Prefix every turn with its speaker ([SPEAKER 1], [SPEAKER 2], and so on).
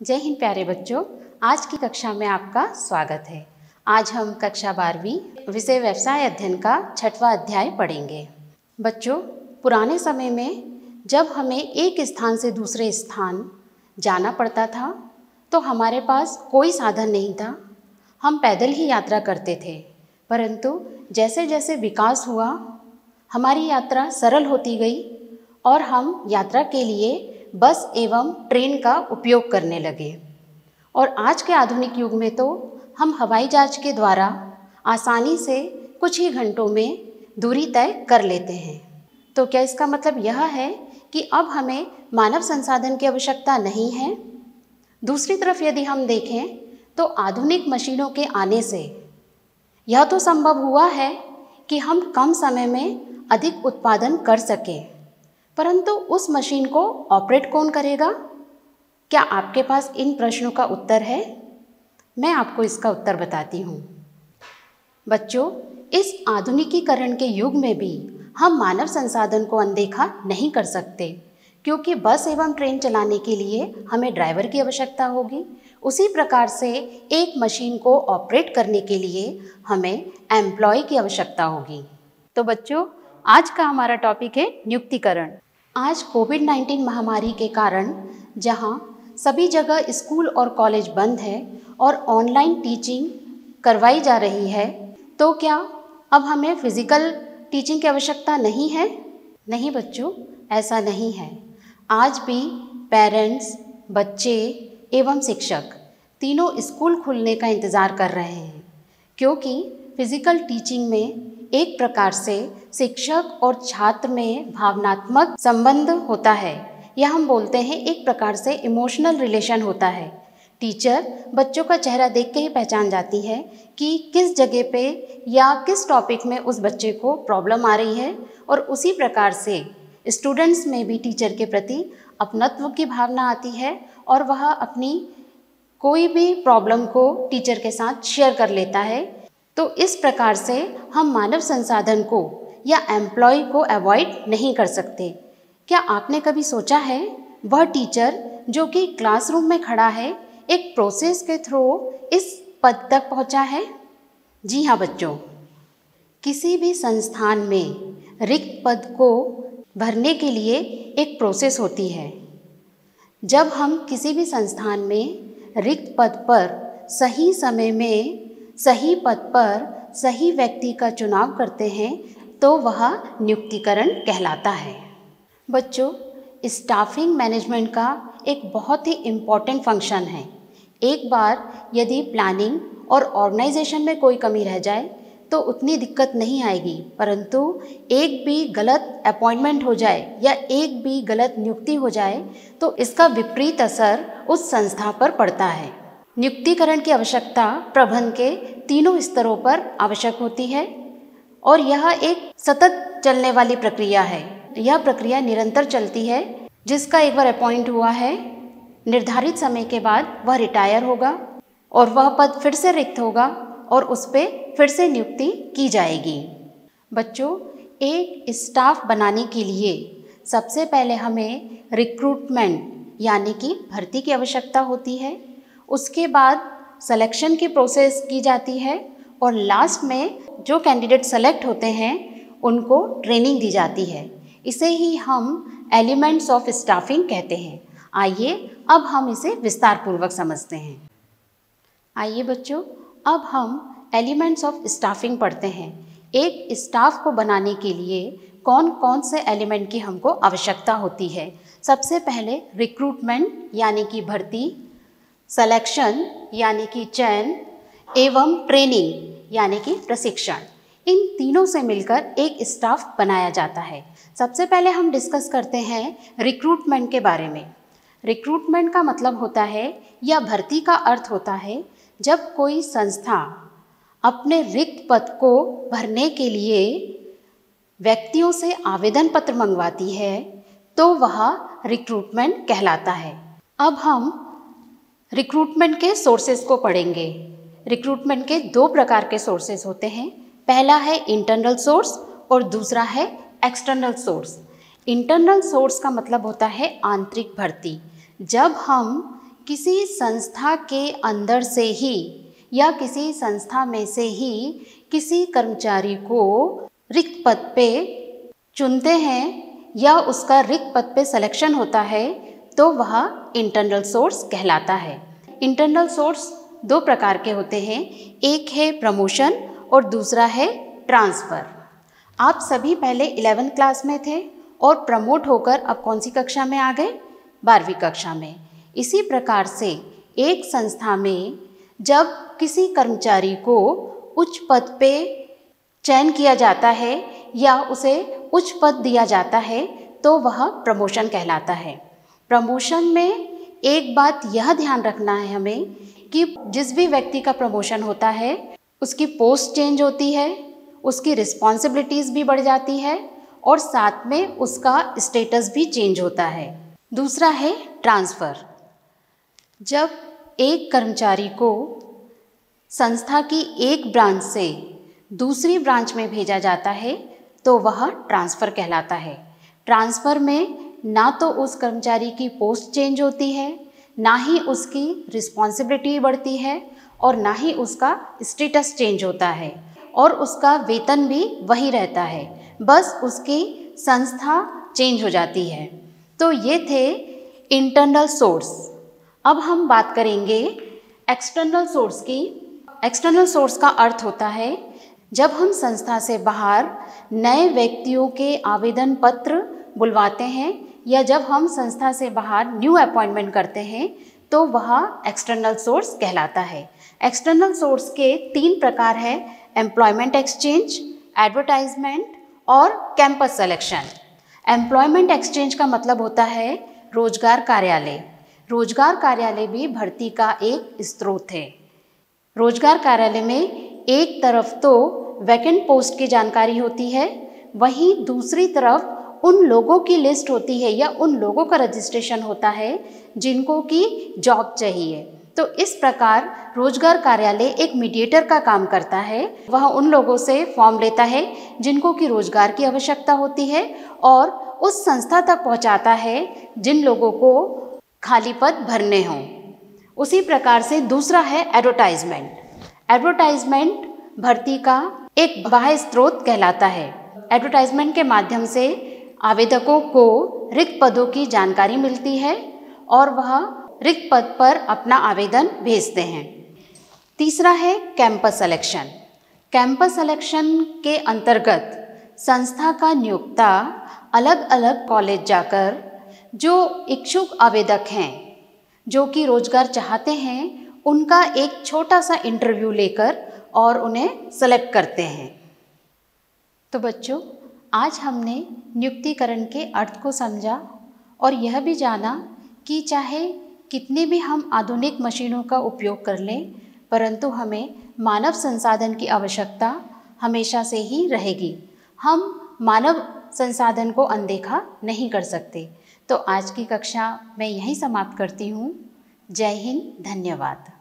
[SPEAKER 1] जय हिंद प्यारे बच्चों, आज की कक्षा में आपका स्वागत है। आज हम कक्षा 12वीं विषय व्यवसाय अध्ययन का 6वां अध्याय पढ़ेंगे। बच्चों, पुराने समय में जब हमें एक स्थान से दूसरे स्थान जाना पड़ता था तो हमारे पास कोई साधन नहीं था, हम पैदल ही यात्रा करते थे। परंतु जैसे जैसे विकास हुआ, हमारी यात्रा सरल होती गई और हम यात्रा के लिए बस एवं ट्रेन का उपयोग करने लगे। और आज के आधुनिक युग में तो हम हवाई जहाज के द्वारा आसानी से कुछ ही घंटों में दूरी तय कर लेते हैं। तो क्या इसका मतलब यह है कि अब हमें मानव संसाधन की आवश्यकता नहीं है? दूसरी तरफ यदि हम देखें तो आधुनिक मशीनों के आने से यह तो संभव हुआ है कि हम कम समय में अधिक उत्पादन कर सकें, परंतु उस मशीन को ऑपरेट कौन करेगा? क्या आपके पास इन प्रश्नों का उत्तर है? मैं आपको इसका उत्तर बताती हूँ। बच्चों, इस आधुनिकीकरण के युग में भी हम मानव संसाधन को अनदेखा नहीं कर सकते, क्योंकि बस एवं ट्रेन चलाने के लिए हमें ड्राइवर की आवश्यकता होगी। उसी प्रकार से एक मशीन को ऑपरेट करने के लिए हमें एम्प्लॉय की आवश्यकता होगी। तो बच्चों, आज का हमारा टॉपिक है नियुक्तिकरण। आज कोविड-19 महामारी के कारण जहां सभी जगह स्कूल और कॉलेज बंद है और ऑनलाइन टीचिंग करवाई जा रही है, तो क्या अब हमें फिजिकल टीचिंग की आवश्यकता नहीं है? नहीं बच्चों, ऐसा नहीं है। आज भी पेरेंट्स, बच्चे एवं शिक्षक तीनों स्कूल खुलने का इंतज़ार कर रहे हैं, क्योंकि फिजिकल टीचिंग में एक प्रकार से शिक्षक और छात्र में भावनात्मक संबंध होता है, या हम बोलते हैं एक प्रकार से इमोशनल रिलेशन होता है। टीचर बच्चों का चेहरा देख के ही पहचान जाती है कि किस जगह पे या किस टॉपिक में उस बच्चे को प्रॉब्लम आ रही है, और उसी प्रकार से स्टूडेंट्स में भी टीचर के प्रति अपनत्व की भावना आती है और वह अपनी कोई भी प्रॉब्लम को टीचर के साथ शेयर कर लेता है। तो इस प्रकार से हम मानव संसाधन को या एम्प्लॉय को अवॉइड नहीं कर सकते। क्या आपने कभी सोचा है वह टीचर जो कि क्लासरूम में खड़ा है एक प्रोसेस के थ्रू इस पद तक पहुंचा है? जी हाँ बच्चों, किसी भी संस्थान में रिक्त पद को भरने के लिए एक प्रोसेस होती है। जब हम किसी भी संस्थान में रिक्त पद पर सही समय में सही पद पर सही व्यक्ति का चुनाव करते हैं तो वह नियुक्तिकरण कहलाता है। बच्चों, स्टाफिंग मैनेजमेंट का एक बहुत ही इम्पॉर्टेंट फंक्शन है। एक बार यदि प्लानिंग और ऑर्गेनाइजेशन में कोई कमी रह जाए तो उतनी दिक्कत नहीं आएगी, परंतु एक भी गलत अपॉइंटमेंट हो जाए या एक भी गलत नियुक्ति हो जाए तो इसका विपरीत असर उस संस्था पर पड़ता है। नियुक्तिकरण की आवश्यकता प्रबंधन के तीनों स्तरों पर आवश्यक होती है और यह एक सतत चलने वाली प्रक्रिया है। यह प्रक्रिया निरंतर चलती है। जिसका एक बार अपॉइंट हुआ है, निर्धारित समय के बाद वह रिटायर होगा और वह पद फिर से रिक्त होगा और उस पर फिर से नियुक्ति की जाएगी। बच्चों, एक स्टाफ बनाने के लिए सबसे पहले हमें रिक्रूटमेंट यानी कि भर्ती की आवश्यकता होती है। उसके बाद सिलेक्शन की प्रोसेस की जाती है और लास्ट में जो कैंडिडेट सेलेक्ट होते हैं उनको ट्रेनिंग दी जाती है। इसे ही हम एलिमेंट्स ऑफ स्टाफिंग कहते हैं। आइए अब हम इसे विस्तार पूर्वक समझते हैं। आइए बच्चों, अब हम एलिमेंट्स ऑफ स्टाफिंग पढ़ते हैं। एक स्टाफ को बनाने के लिए कौन कौन से एलिमेंट की हमको आवश्यकता होती है? सबसे पहले रिक्रूटमेंट यानी कि भर्ती, सिलेक्शन यानी कि चयन एवं ट्रेनिंग यानी कि प्रशिक्षण। इन तीनों से मिलकर एक स्टाफ बनाया जाता है। सबसे पहले हम डिस्कस करते हैं रिक्रूटमेंट के बारे में। रिक्रूटमेंट का मतलब होता है या भर्ती का अर्थ होता है जब कोई संस्था अपने रिक्त पद को भरने के लिए व्यक्तियों से आवेदन पत्र मंगवाती है तो वह रिक्रूटमेंट कहलाता है। अब हम रिक्रूटमेंट के सोर्सेज को पढ़ेंगे। रिक्रूटमेंट के दो प्रकार के सोर्सेज होते हैं। पहला है इंटरनल सोर्स और दूसरा है एक्सटर्नल सोर्स। इंटरनल सोर्स का मतलब होता है आंतरिक भर्ती। जब हम किसी संस्था के अंदर से ही या किसी संस्था में से ही किसी कर्मचारी को रिक्त पद पे चुनते हैं या उसका रिक्त पद पे सिलेक्शन होता है तो वह इंटरनल सोर्स कहलाता है। इंटरनल सोर्स दो प्रकार के होते हैं, एक है प्रमोशन और दूसरा है ट्रांसफ़र। आप सभी पहले 11वीं क्लास में थे और प्रमोट होकर अब कौन सी कक्षा में आ गए? 12वीं कक्षा में। इसी प्रकार से एक संस्था में जब किसी कर्मचारी को उच्च पद पे चयन किया जाता है या उसे उच्च पद दिया जाता है तो वह प्रमोशन कहलाता है। प्रमोशन में एक बात यह ध्यान रखना है हमें कि जिस भी व्यक्ति का प्रमोशन होता है उसकी पोस्ट चेंज होती है, उसकी रिस्पॉन्सिबिलिटीज़ भी बढ़ जाती है और साथ में उसका स्टेटस भी चेंज होता है। दूसरा है ट्रांसफ़र। जब एक कर्मचारी को संस्था की एक ब्रांच से दूसरी ब्रांच में भेजा जाता है तो वह ट्रांसफ़र कहलाता है। ट्रांसफ़र में ना तो उस कर्मचारी की पोस्ट चेंज होती है, ना ही उसकी रिस्पॉन्सिबिलिटी बढ़ती है और ना ही उसका स्टेटस चेंज होता है और उसका वेतन भी वही रहता है, बस उसकी संस्था चेंज हो जाती है। तो ये थे इंटरनल सोर्स। अब हम बात करेंगे एक्सटर्नल सोर्स की। एक्सटर्नल सोर्स का अर्थ होता है जब हम संस्था से बाहर नए व्यक्तियों के आवेदन पत्र बुलवाते हैं या जब हम संस्था से बाहर न्यू अपॉइंटमेंट करते हैं तो वह एक्सटर्नल सोर्स कहलाता है। एक्सटर्नल सोर्स के 3 प्रकार हैं, एम्प्लॉयमेंट एक्सचेंज, एडवर्टाइजमेंट और कैंपस सिलेक्शन। एम्प्लॉयमेंट एक्सचेंज का मतलब होता है रोजगार कार्यालय। रोजगार कार्यालय भी भर्ती का एक स्रोत है। रोजगार कार्यालय में एक तरफ तो वैकेंट पोस्ट की जानकारी होती है, वहीं दूसरी तरफ उन लोगों की लिस्ट होती है या उन लोगों का रजिस्ट्रेशन होता है जिनको की जॉब चाहिए। तो इस प्रकार रोजगार कार्यालय एक मीडिएटर का काम करता है। वह उन लोगों से फॉर्म लेता है जिनको की रोजगार की आवश्यकता होती है और उस संस्था तक पहुंचाता है जिन लोगों को खाली पद भरने हों। उसी प्रकार से दूसरा है एडवर्टाइजमेंट। एडवर्टाइजमेंट भर्ती का एक बाह्य स्रोत कहलाता है। एडवर्टाइजमेंट के माध्यम से आवेदकों को रिक्त पदों की जानकारी मिलती है और वह रिक्त पद पर अपना आवेदन भेजते हैं। तीसरा है कैंपस सिलेक्शन। कैंपस सिलेक्शन के अंतर्गत संस्था का नियोक्ता अलग अलग कॉलेज जाकर जो इच्छुक आवेदक हैं, जो कि रोजगार चाहते हैं, उनका एक छोटा सा इंटरव्यू लेकर और उन्हें सेलेक्ट करते हैं। तो बच्चों, आज हमने नियुक्तिकरण के अर्थ को समझा और यह भी जाना कि चाहे कितने भी हम आधुनिक मशीनों का उपयोग कर लें, परंतु हमें मानव संसाधन की आवश्यकता हमेशा से ही रहेगी। हम मानव संसाधन को अनदेखा नहीं कर सकते। तो आज की कक्षा मैं यहीं समाप्त करती हूँ। जय हिंद, धन्यवाद।